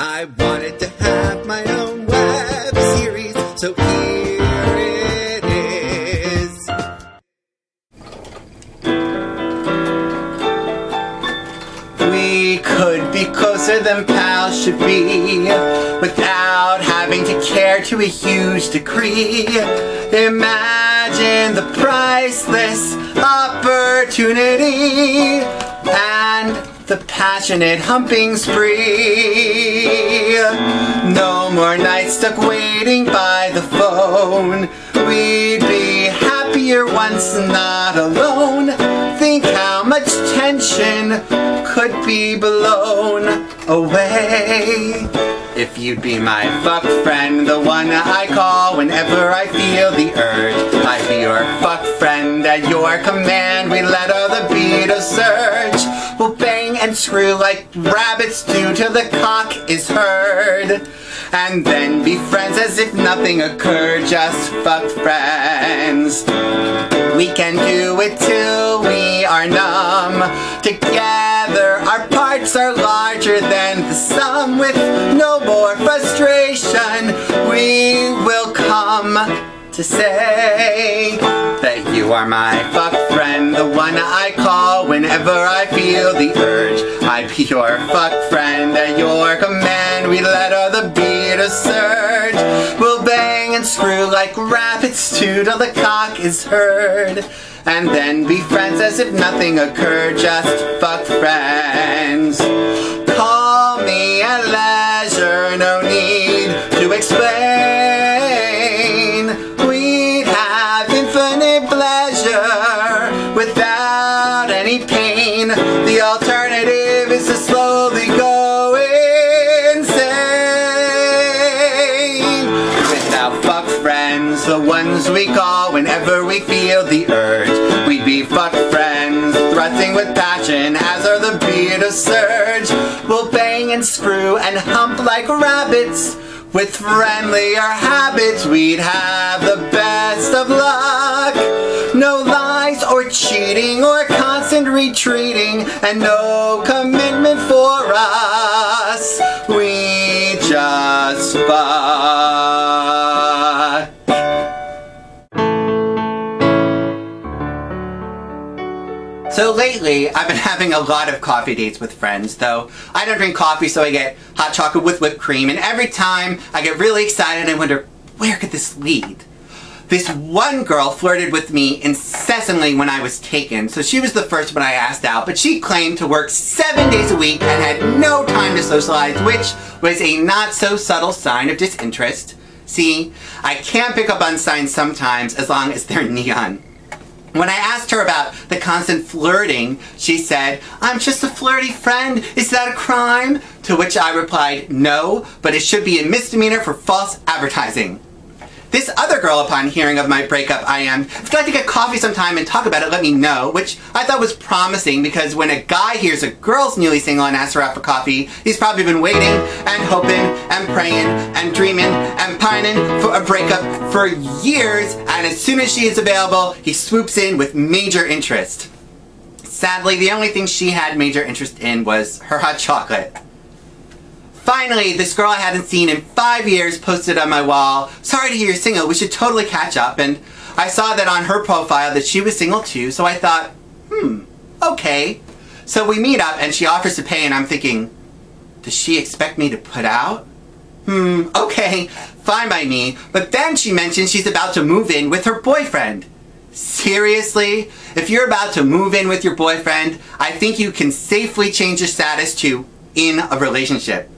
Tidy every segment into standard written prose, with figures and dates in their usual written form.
I wanted to have my own web series, so here it is. We could be closer than pals should be, without having to care to a huge degree. Imagine the priceless opportunity and the passionate humping spree. No more nights stuck waiting by the phone. We'd be happier once not alone. Think how much tension could be blown away if you'd be my fuck friend, the one I call whenever I feel the urge. I'd be your fuck friend, at your command we let all the beatles surge. We'll bang and screw like rabbits do till the cock is heard, and then be friends as if nothing occurred, just fuck friends. We can do it till we are numb. Together our parts are larger than the sum. With no more frustration we will come to say that you are my fuck friend, the one I call whenever I feel the urge. I'd be your fuck friend, at your command we let all the beaters surge. We'll bang and screw like rabbits too till the cock is heard, and then be friends as if nothing occurred, just fuck friends. Call me at leisure, no need to explain. We'd have infinite pleasure without any pain. The alternative is to slowly go insane. Without fuck friends, the ones we call whenever we feel the urge, we'd be fuck friends, thrusting with passion as are the beaters surge. We'll bang and screw and hump like rabbits. With friendlier habits we'd have the best of luck. No lies or cheating or constant retreating, and no commitment for us. We just fuck. So lately, I've been having a lot of coffee dates with friends, though I don't drink coffee, so I get hot chocolate with whipped cream, and every time I get really excited and I wonder, where could this lead? This one girl flirted with me incessantly when I was taken, so she was the first one I asked out, but she claimed to work 7 days a week and had no time to socialize, which was a not-so-subtle sign of disinterest. See, I can pick up on signs sometimes as long as they're neon. When I asked her about the constant flirting, she said, "I'm just a flirty friend. Is that a crime?" To which I replied, "No, but it should be a misdemeanor for false advertising." This other girl, upon hearing of my breakup, if you'd like to get coffee sometime and talk about it, let me know, which I thought was promising, because when a guy hears a girl's newly single and asks her out for coffee, he's probably been waiting and hoping and praying and dreaming and pining for a breakup for years, and as soon as she is available, he swoops in with major interest. Sadly, the only thing she had major interest in was her hot chocolate. Finally, this girl I hadn't seen in 5 years posted on my wall, "Sorry to hear you're single, we should totally catch up," and I saw that on her profile that she was single too, so I thought, okay. So we meet up and she offers to pay, and I'm thinking, does she expect me to put out? Okay, fine by me, but then she mentioned she's about to move in with her boyfriend. Seriously? If you're about to move in with your boyfriend, I think you can safely change your status to in a relationship.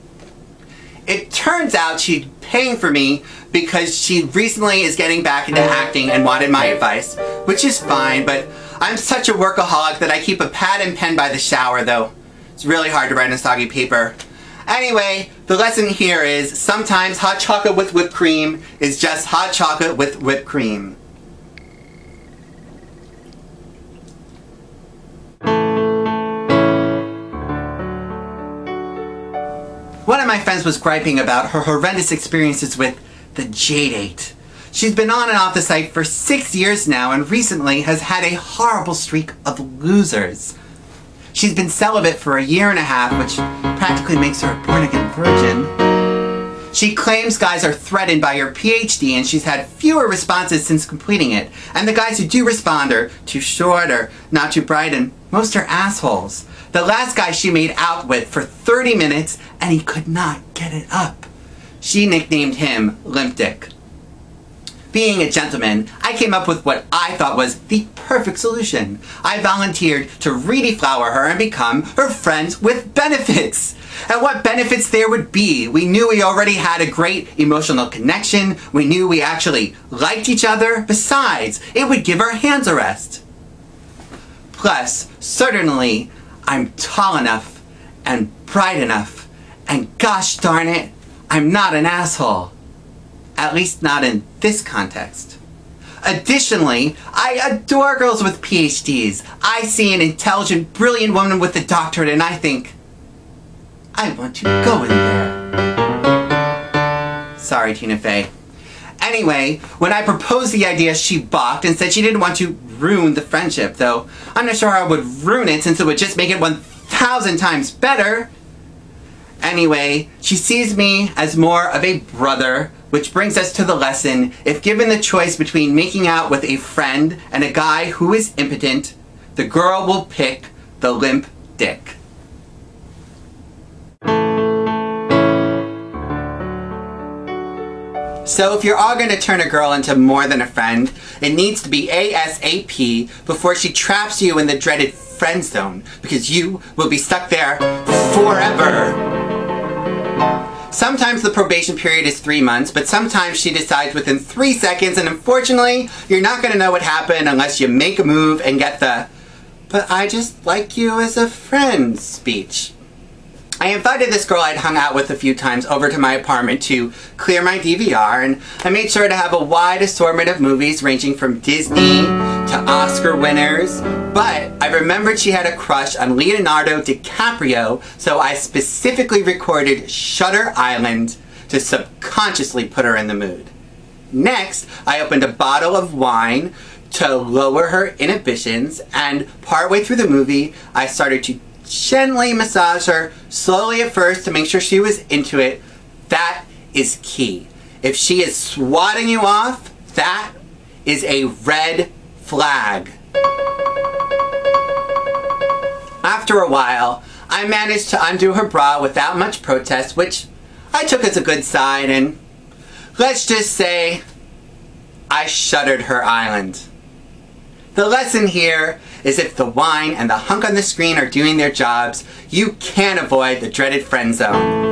It turns out she's paying for me because she recently is getting back into acting and wanted my advice, which is fine, but I'm such a workaholic that I keep a pad and pen by the shower, though it's really hard to write on soggy paper. Anyway, the lesson here is sometimes hot chocolate with whipped cream is just hot chocolate with whipped cream. One of my friends was griping about her horrendous experiences with the J-Date. She's been on and off the site for 6 years now and recently has had a horrible streak of losers. She's been celibate for 1.5 years, which practically makes her a born-again virgin. She claims guys are threatened by her PhD, and she's had fewer responses since completing it. And the guys who do respond are too short or not too bright, and most are assholes. The last guy she made out with for 30 minutes, and he could not get it up. She nicknamed him Limp Dick. Being a gentleman, I came up with what I thought was the perfect solution. I volunteered to really flower her and become her friends with benefits. And what benefits there would be. We knew we already had a great emotional connection. We knew we actually liked each other. Besides, it would give our hands a rest. Plus, certainly, I'm tall enough and bright enough, and gosh darn it, I'm not an asshole. At least not in this context. Additionally, I adore girls with PhDs. I see an intelligent, brilliant woman with a doctorate and I think, I want to go in there. Sorry, Tina Fey. Anyway, when I proposed the idea, she balked and said she didn't want to ruin the friendship, though I'm not sure how I would ruin it since it would just make it 1,000 times better. Anyway, she sees me as more of a brother, which brings us to the lesson. If given the choice between making out with a friend and a guy who is impotent, the girl will pick the limp dick. So if you're all going to turn a girl into more than a friend, it needs to be ASAP before she traps you in the dreaded friend zone, because you will be stuck there forever. Sometimes the probation period is 3 months, but sometimes she decides within 3 seconds, and unfortunately, you're not going to know what happened unless you make a move and get the, "But I just like you as a friend" speech. I invited this girl I'd hung out with a few times over to my apartment to clear my DVR, and I made sure to have a wide assortment of movies ranging from Disney to Oscar winners, but I remembered she had a crush on Leonardo DiCaprio, so I specifically recorded Shutter Island to subconsciously put her in the mood. Next, I opened a bottle of wine to lower her inhibitions, and partway through the movie, I started to gently massage her, slowly at first to make sure she was into it. That is key. If she is swatting you off, that is a red flag. After a while, I managed to undo her bra without much protest, which I took as a good sign, and let's just say I shuttered her island. The lesson here is if the wine and the hunk on the screen are doing their jobs, you can't avoid the dreaded friend zone.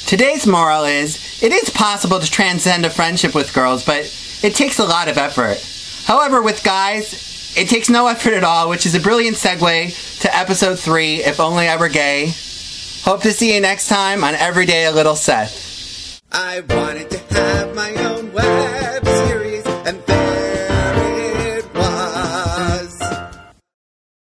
Today's moral is, it is possible to transcend a friendship with girls, but it takes a lot of effort. However, with guys, it takes no effort at all, which is a brilliant segue to episode 3, If Only I Were Gay. Hope to see you next time on Everyday a Little Seth. I wanted to have my own web series and